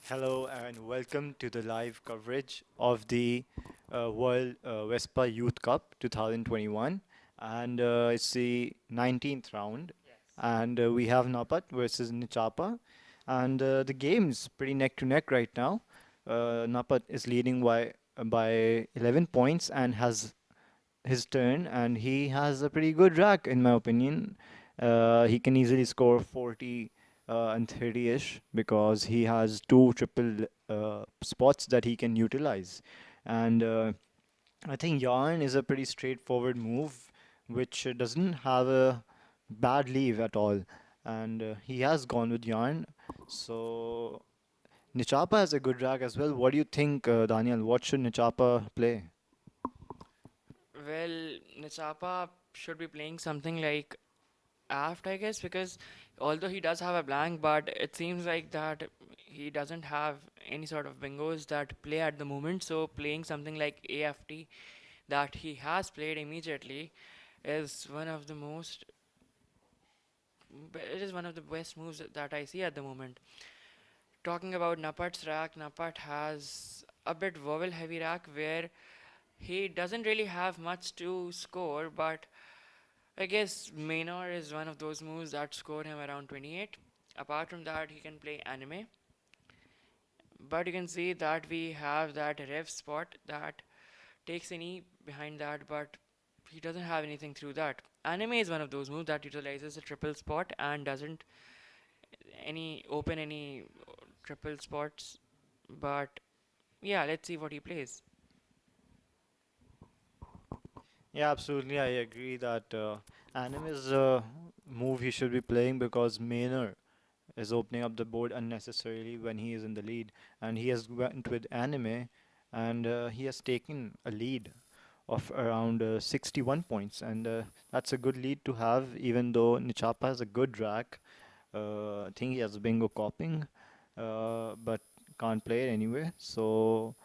Hello and welcome to the live coverage of the World Wespa Youth Cup 2021, and it's the 19th round, and we have Napat versus Nichapa, and the game's pretty neck to neck right now. Napat is leading by 11 points and has his turn, and he has a pretty good rack in my opinion. He can easily score 40 and 30-ish because he has two triple spots that he can utilize. And I think Yarn is a pretty straightforward move, which doesn't have a bad leave at all. And he has gone with Yarn. So Nichapa has a good rack as well. What do you think, Daniel? What should Nichapa play? Well, Nichapa should be playing something like aft, I guess, because although he does have a blank, but it seems like that he doesn't have any sort of bingos that play at the moment. So playing something like AFT that he has played immediately is one of the most. It is one of the best moves that I see at the moment. Talking about Napat's rack, Napat has a bit vowel heavy rack where he doesn't really have much to score, but I guess Maynor is one of those moves that score him around 28. Apart from that, he can play anime. But you can see that we have that rev spot that takes any behind that, but he doesn't have anything through that. Anime is one of those moves that utilizes a triple spot and doesn't any triple spots. But yeah, let's see what he plays. Yeah, absolutely. I agree that Anim is a move he should be playing because Maynard is opening up the board unnecessarily when he is in the lead, and he has went with Anime, and he has taken a lead of around 61 points, and that's a good lead to have. Even though Nichapa has a good rack, I think he has bingo copying, but can't play it anyway. So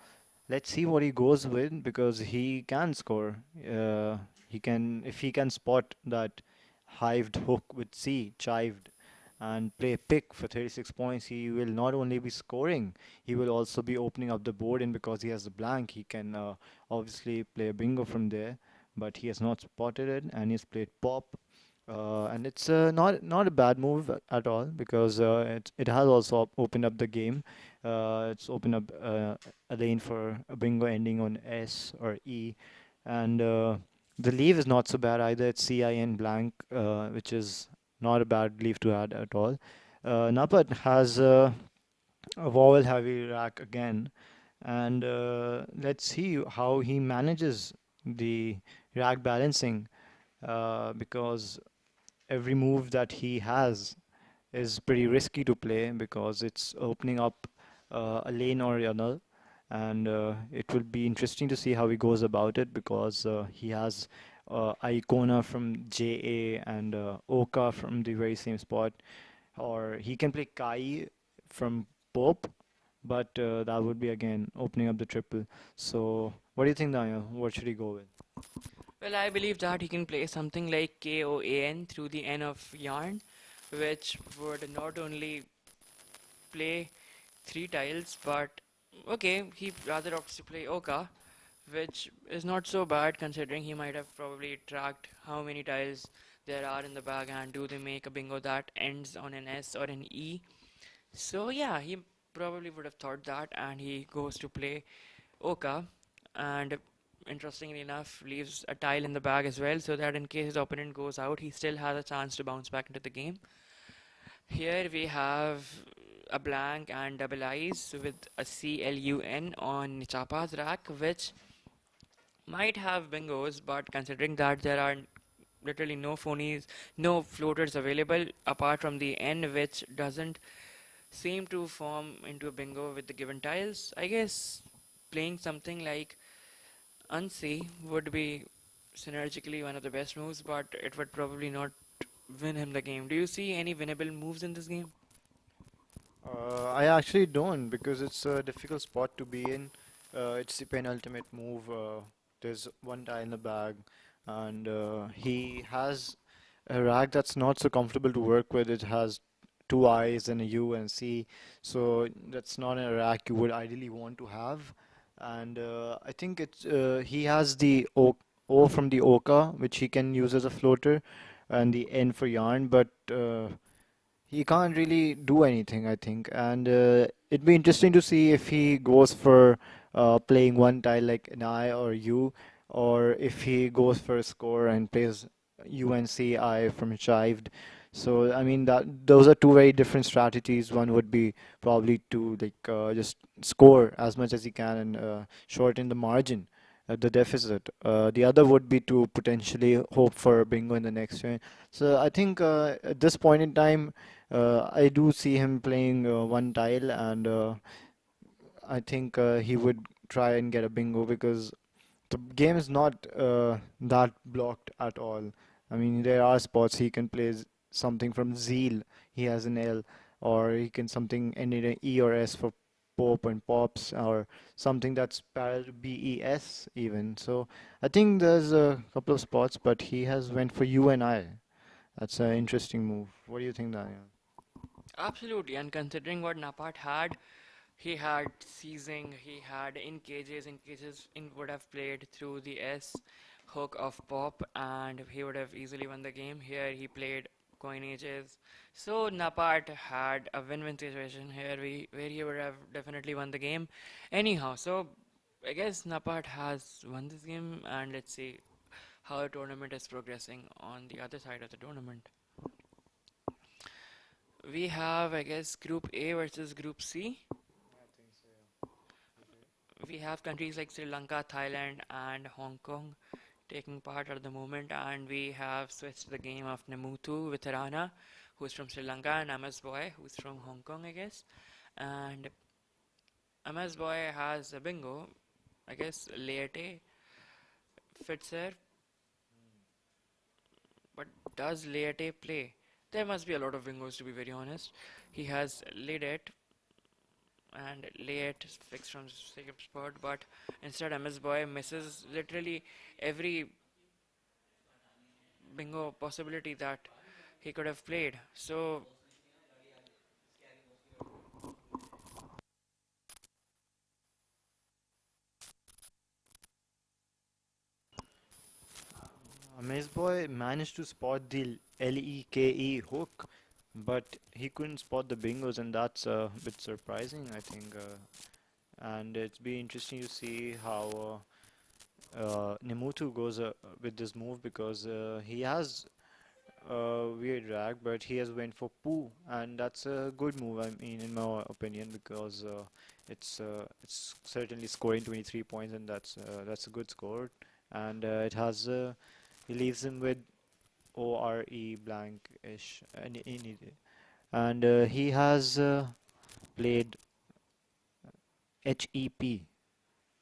let's see what he goes with because he can score. He can if he can spot that hived hook with C, chived, and play pick for 36 points. He will not only be scoring, he will also be opening up the board. And because he has a blank, he can obviously play a bingo from there. But he has not spotted it, and he's played pop. And it's not a bad move at all because it has also opened up the game. It's opened up a lane for a bingo ending on S or E, and the leave is not so bad either. It's CIN blank, which is not a bad leave to add at all. Napat has a vowel heavy rack again, and let's see how he manages the rack balancing because every move that he has is pretty risky to play because it's opening up a lane or another. And it will be interesting to see how he goes about it because he has Icona from JA and Oka from the very same spot. Or he can play Kai from Pope, but that would be again opening up the triple. So, what do you think, Daniel? What should he go with? Well, I believe that he can play something like KOAN through the N of Yarn, which would not only play three tiles, but okay, he rather opts to play Oka, which is not so bad considering he might have probably tracked how many tiles there are in the bag and do they make a bingo that ends on an S or an E. So yeah, he probably would have thought that and he goes to play Oka and interestingly enough leaves a tile in the bag as well so that in case his opponent goes out he still has a chance to bounce back into the game. Here we have a blank and double eyes with a CLUN on Chapa's rack, which might have bingos, but considering that there are literally no phonies, no floaters available apart from the N, which doesn't seem to form into a bingo with the given tiles, I guess playing something like Unsee would be synergically one of the best moves, but it would probably not win him the game. Do you see any winnable moves in this game? I actually don't because it's a difficult spot to be in. It's the penultimate move. There's one die in the bag, and he has a rack that's not so comfortable to work with. It has two I's and a U and C. So that's not a rack you would ideally want to have. And I think he has the O from the Oka, which he can use as a floater, and the N for yarn, but he can't really do anything, I think. And it'd be interesting to see if he goes for playing one tile like an I or U, or if he goes for a score and plays UNCI from Chived. So I mean that those are two very different strategies. One would be probably to just score as much as he can and shorten the margin, the deficit. The other would be to potentially hope for a bingo in the next turn. So I think at this point in time, I do see him playing one tile, and I think he would try and get a bingo because the game is not that blocked at all. I mean, there are spots he can play something from Zeal, he has an L, or he can something end in an E or S for Pope and Pops, or something that's parallel to BES even. So I think there's a couple of spots, but he has went for U and I. That's an interesting move. What do you think, Daniel? Absolutely, and considering what Napart had, he had seizing, he had in would have played through the S hook of pop, and he would have easily won the game. Here he played coinages, so Napart had a win-win situation here, where he would have definitely won the game. Anyhow, so I guess Napart has won this game, and let's see how the tournament is progressing on the other side of the tournament. We have, I guess, Group A versus Group C. We have countries like Sri Lanka, Thailand, and Hong Kong taking part at the moment, and we have switched the game of Nemuthu with Rana, who's from Sri Lanka, and MS Boy, who's from Hong Kong, I guess. And MS Boy has a bingo, I guess Leite fits there, but does Leite play? There must be a lot of bingos to be very honest. He has laid it and lay it fixed from second spot, but instead MS Boy misses literally every bingo possibility that he could have played. So Amaze Boy managed to spot the LEKE hook, but he couldn't spot the bingos, and that's a bit surprising, I think. And it's be interesting to see how Nemutu goes with this move because he has weird drag, but he has went for Poo, and that's a good move. I mean, in my opinion, because it's certainly scoring 23 points, and that's a good score. And it has he leaves him with ORE blank ish, and he has played HEP.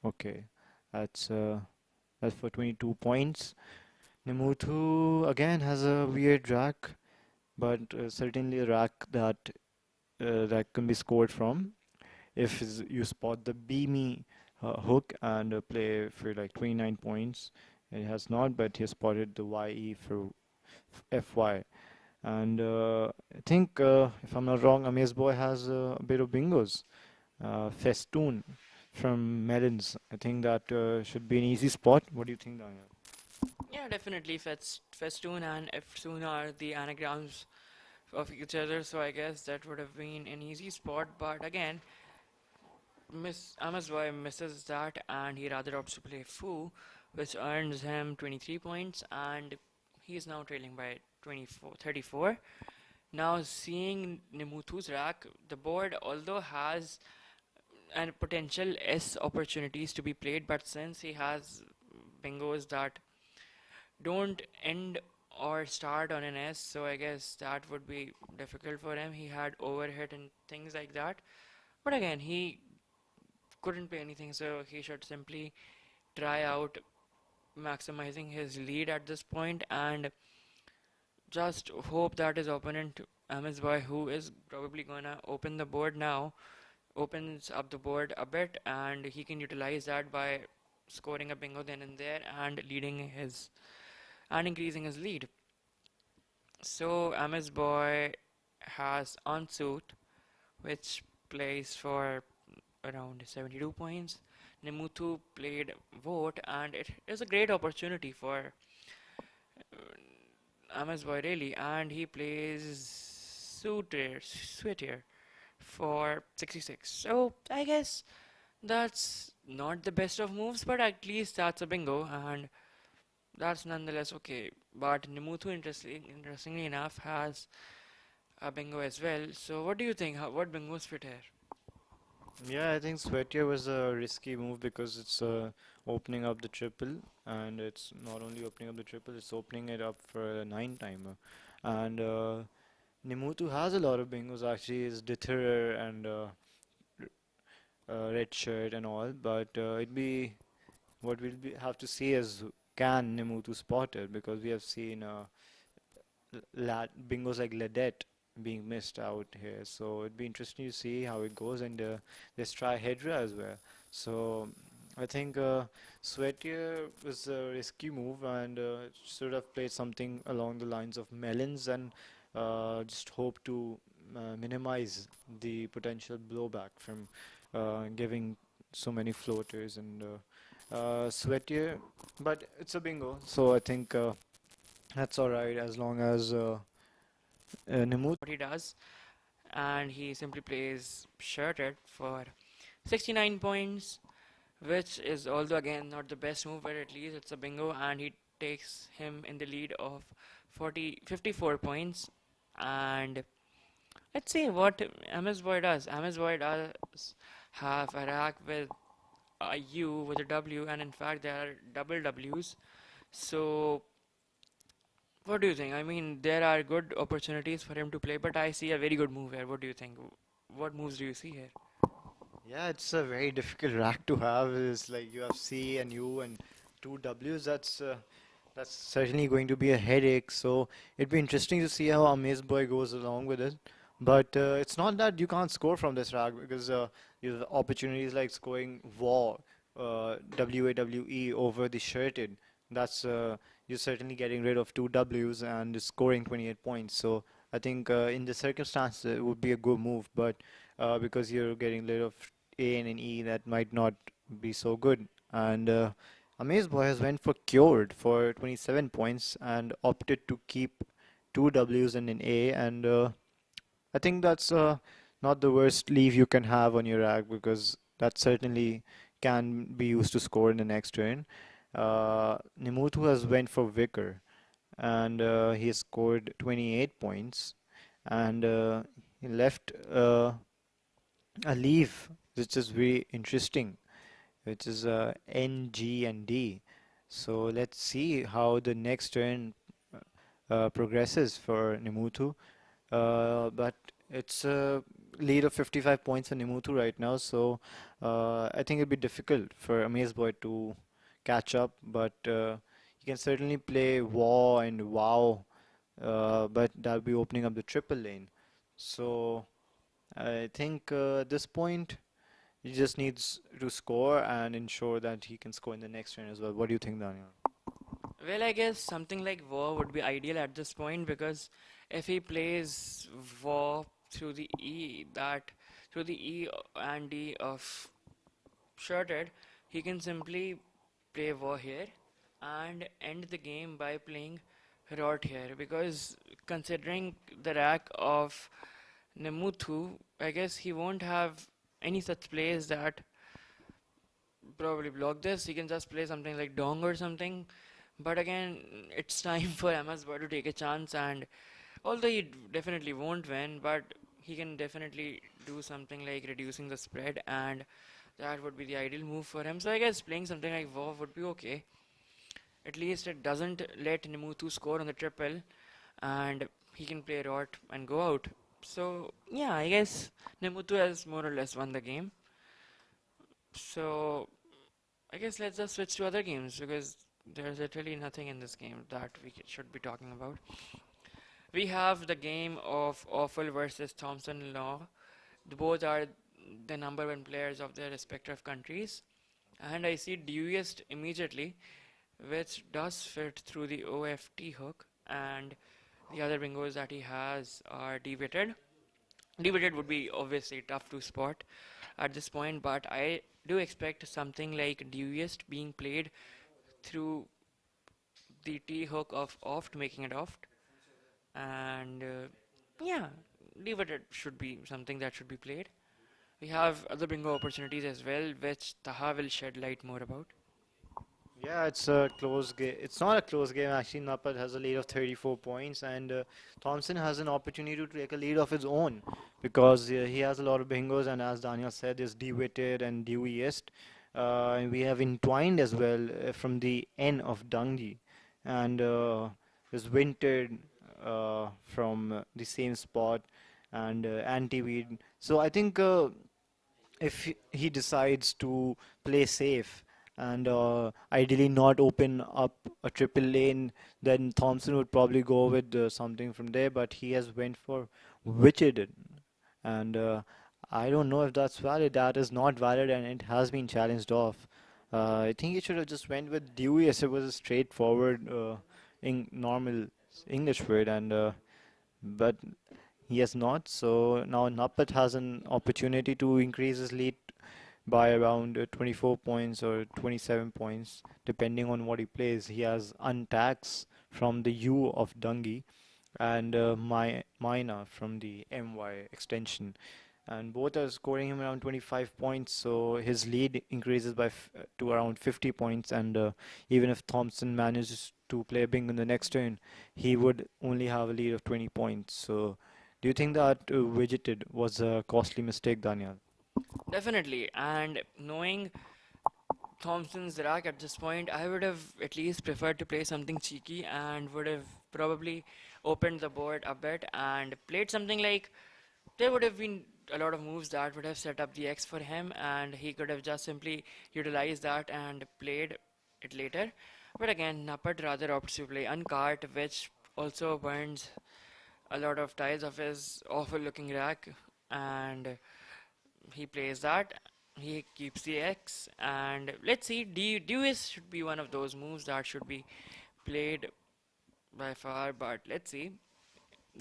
Okay, that's uh, that's for 22 points. Nemuthu again has a weird rack, but certainly a rack that can be scored from if you spot the beamy hook and play for like 29 points. It has not, but he spotted the YE for FY. And I think, if I'm not wrong, Amaze Boy has a bit of bingos. Festoon from Melons. I think that should be an easy spot. What do you think, Daniel? yeah, definitely Festoon and Efsoon are the anagrams of each other, so I guess that would have been an easy spot. But again, Miss Amazboy misses that, and he rather opts to play Foo, which earns him 23 points, and he is now trailing by 34. Now, seeing Nimuthu's rack, the board although has and potential S opportunities to be played, but since he has bingos that don't end or start on an S, so I guess that would be difficult for him. He had overhit and things like that, but again, he couldn't play anything, so he should simply try out maximizing his lead at this point and just hope that his opponent, Amiz Boy, who is probably gonna open the board now, opens up the board a bit, and he can utilize that by scoring a bingo then and there and leading his and increasing his lead. So Amiz Boy has Ansut, which plays for around 72 points. Nemutu played Vote, and it is a great opportunity for Amos Boyrelli, and he plays Sweetier for 66. So I guess that's not the best of moves, but at least that's a bingo, and that's nonetheless okay. But Nemutu, interestingly enough, has a bingo as well. So what do you think? What bingos fit here? Yeah, I think Sweatier was a risky move because it's opening up the triple, and it's not only opening up the triple, it's opening it up for a nine timer. And Nimutu has a lot of bingos actually, is Deterrer and Red Shirt and all, but it'd be what have to see is can Nimutu spot it because we have seen bingos like Ledette being missed out here. So it'd be interesting to see how it goes, and let's try Hydra as well. So I think Sweatier was a risky move and should have played something along the lines of melons and just hope to minimize the potential blowback from giving so many floaters and Sweatier. But it's a bingo, so I think that's alright as long as Nimut. What he does, and he simply plays Shirted for 69 points, which is although again not the best move, but at least it's a bingo, and he takes him in the lead of 54 points. And let's see what MS Boy does. MS Boy does have a rack with a U with a W, and in fact there are double W's. So what do you think? I mean, there are good opportunities for him to play, but I see a very good move here. What do you think? What moves do you see here? Yeah, it's a very difficult rack to have. It's like you have C and U and two W's. That's certainly going to be a headache. So it'd be interesting to see how Amaze Boy goes along with it. But it's not that you can't score from this rack because you have opportunities like scoring War, WAWE over the shirted. That's you're certainly getting rid of two W's and scoring 28 points. So I think in the circumstance it would be a good move. But because you're getting rid of A and an E, that might not be so good. And Amaze Boy has went for cured for 27 points and opted to keep two W's and an A. And I think that's not the worst leave you can have on your rack because that certainly can be used to score in the next turn. Nimutu has went for Vicar and he has scored 28 points and he left a leaf which is very interesting, which is N, G, and D. So let's see how the next turn progresses for Nimutu. But it's a lead of 55 points for Nimutu right now, so I think it'd be difficult for Amaze Boy to catch up. But he can certainly play War and Wow, but that'll be opening up the triple lane. So I think at this point he just needs to score and ensure that he can score in the next turn as well. What do you think, Daniel? Well, I guess something like War would be ideal at this point because if he plays War through the E and D of Shorted, he can simply play War here and end the game by playing Rot here because considering the rack of Nemuthu, I guess he won't have any such plays that probably block this. He can just play something like Dong or something. But again, it's time for MS Boy to take a chance, and although he definitely won't win, but he can definitely do something like reducing the spread, and that would be the ideal move for him. So I guess playing something like WoW would be okay. At least it doesn't let Nimutu score on the triple, and he can play Rot and go out. So yeah, I guess Nimutu has more or less won the game. So I guess let's just switch to other games because there's literally nothing in this game that we should be talking about. We have the game of Awful versus Thompson Law. Both are the number one players of their respective countries. And I see Duist immediately, which does fit through the OFT hook. And The other bingos that he has are debated. Debated would be obviously tough to spot at this point, but I do expect something like Deweyest being played through the T hook of oft, making it oft, and yeah, debated should be something that should be played. We have other bingo opportunities as well, which Taha will shed light more about. Yeah, it's a close game. It's not a close game actually. Napat has a lead of 34 points, and Thompson has an opportunity to take a lead of his own because he has a lot of bingos, and as Daniel said, is Dewitted and Deweyest. And we have entwined as well from the N of Dungy, and there's Wintered from the same spot, and Antiweed. So I think. If he decides to play safe and ideally not open up a triple lane, then Thompson would probably go with something from there. But he has went for Witched, and I don't know if that's valid. That is not valid, and it has been challenged off. I think he should have just went with Dewey as it was a straightforward, in normal English word, and but he has not. So now Napat has an opportunity to increase his lead by around 24 points or 27 points, depending on what he plays. He has Untax from the U of Dungi and Mina from the MY extension. And both are scoring him around 25 points, so his lead increases to around 50 points. And even if Thompson manages to play a bing in the next turn, he would only have a lead of 20 points. So, do you think that Widgeted was a costly mistake, Daniel? Definitely, and knowing Thompson's rack at this point, I would have at least preferred to play something cheeky and would have probably opened the board a bit and played something like there would have been a lot of moves that would have set up the X for him, and he could have just simply utilized that and played it later. But again, Napat rather opts to play Uncart, which also burns a lot of tiles of his awful looking rack, and he plays that. He keeps the X, and let's see. Dewis should be one of those moves that should be played by far, but let's see.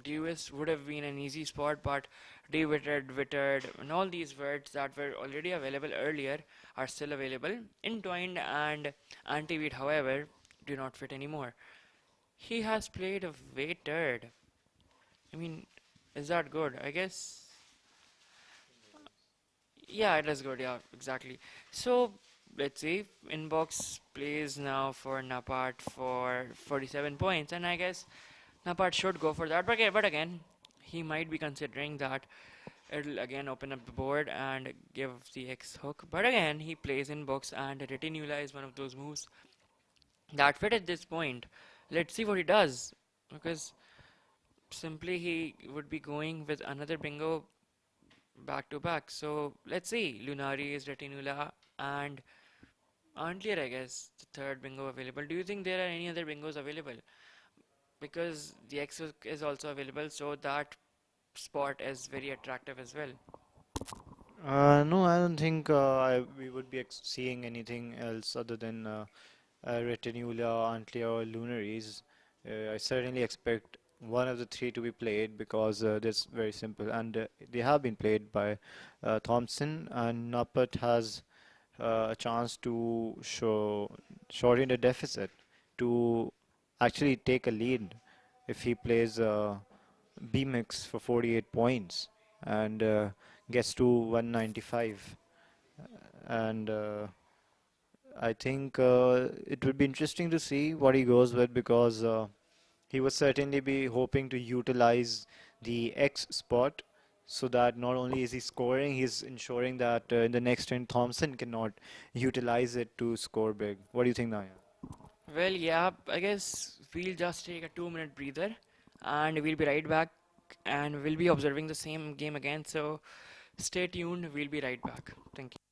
Dewis would have been an easy spot, but de-wittered, wittered, and all these words that were already available earlier are still available. Entwined and anti-wheat, however, do not fit anymore. He has played a waitered. I mean, is that good? I guess. Yeah, it is good. Yeah, exactly. So let's see. Inbox plays now for Napat for 47 points, and I guess Napat should go for that. But again, he might be considering that it'll again open up the board and give the X hook. But again, he plays Inbox, and Retinula is one of those moves that fit at this point. Let's see what he does, because simply he would be going with another bingo back to back. So let's see. Lunari is Retinula and Antlier, I guess, the third bingo available. Do you think there are any other bingos available? Because the X is also available, so that spot is very attractive as well. No, I don't think we would be seeing anything else other than Retinula, Antlia, or Lunaries. I certainly expect one of the three to be played because that's very simple, and they have been played by Thompson, and Napat has a chance to shorten the deficit to actually take a lead if he plays B-Mix for 48 points and gets to 195. And I think it would be interesting to see what he goes with because he would certainly be hoping to utilize the X spot so that not only is he scoring, he's ensuring that in the next turn Thompson cannot utilize it to score big. What do you think, Naya? Well, yeah, I guess we'll just take a 2 minute breather and we'll be right back and we'll be observing the same game again. So stay tuned, we'll be right back. Thank you.